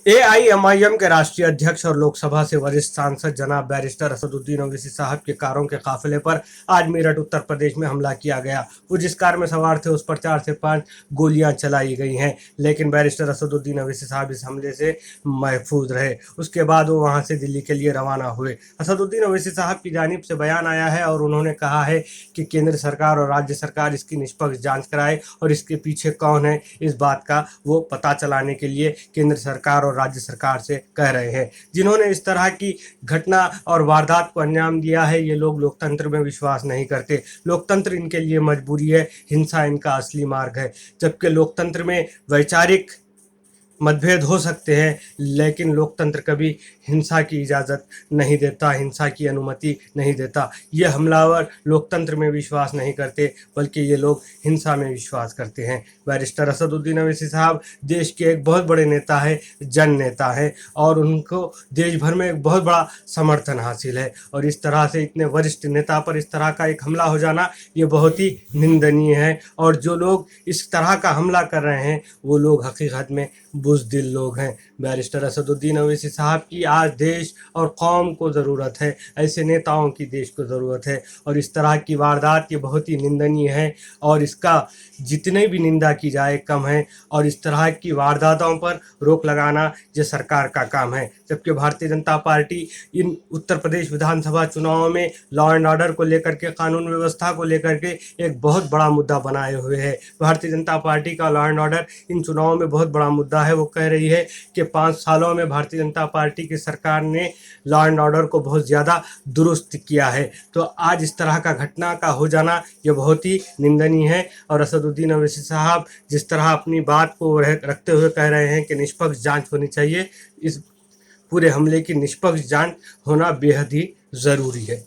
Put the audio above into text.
AIMIM के राष्ट्रीय अध्यक्ष और लोकसभा से वरिष्ठ सांसद जनाब बैरिस्टर असदुद्दीन ओवैसी साहब के कारों के काफिले पर आज मेरठ उत्तर प्रदेश में हमला किया गया। वो जिस कार में सवार थे उस पर 4 से 5 गोलियां चलाई गई हैं, लेकिन बैरिस्टर असदुद्दीन ओवैसी साहब इस हमले से महफूज रहे। उसके बाद वो वहां से दिल्ली के लिए रवाना हुए। असदुद्दीन ओवैसी साहब की जानिब से बयान आया है और उन्होंने कहा है कि केंद्र सरकार और राज्य सरकार इसकी निष्पक्ष जांच कराए और इसके पीछे कौन है इस बात का वो पता चलाने के लिए केंद्र सरकार और राज्य सरकार से कह रहे हैं। जिन्होंने इस तरह की घटना और वारदात को अंजाम दिया है, ये लोग लोकतंत्र में विश्वास नहीं करते। लोकतंत्र इनके लिए मजबूरी है, हिंसा इनका असली मार्ग है। जबकि लोकतंत्र में वैचारिक मतभेद हो सकते हैं, लेकिन लोकतंत्र कभी हिंसा की इजाज़त नहीं देता, हिंसा की अनुमति नहीं देता। ये हमलावर लोकतंत्र में विश्वास नहीं करते, बल्कि ये लोग हिंसा में विश्वास करते हैं। बैरिस्टर असदुद्दीन ओवैसी साहब देश के एक बहुत बड़े नेता है, जन नेता है, और उनको देश भर में एक बहुत बड़ा समर्थन हासिल है। और इस तरह से इतने वरिष्ठ नेता पर इस तरह का एक हमला हो जाना ये बहुत ही निंदनीय है। और जो लोग इस तरह का हमला कर रहे हैं वो लोग हकीकत में बुज़दिल लोग हैं। बैरिस्टर असदुद्दीन ओवैसी साहब की आज देश और कौम को ज़रूरत है, ऐसे नेताओं की देश को ज़रूरत है। और इस तरह की वारदात ये बहुत ही निंदनीय है और इसका जितने भी निंदा की जाए कम है। और इस तरह की वारदातों पर रोक लगाना ये सरकार का काम है। जबकि भारतीय जनता पार्टी इन उत्तर प्रदेश विधानसभा चुनावों में लॉ एंड ऑर्डर को लेकर के, कानून व्यवस्था को लेकर के एक बहुत बड़ा मुद्दा बनाए हुए है। भारतीय जनता पार्टी का लॉ एंड ऑर्डर इन चुनावों में बहुत बड़ा मुद्दा है। वो कह रही है कि 5 सालों में भारतीय जनता पार्टी की सरकार ने लॉ एंड ऑर्डर को बहुत ज़्यादा दुरुस्त किया है। तो आज इस तरह का घटना का हो जाना ये बहुत ही निंदनीय है। और असदुद्दीन ओवैसी साहब जिस तरह अपनी बात को रखते हुए कह रहे हैं कि निष्पक्ष जांच होनी चाहिए, इस पूरे हमले की निष्पक्ष जांच होना बेहद ही ज़रूरी है।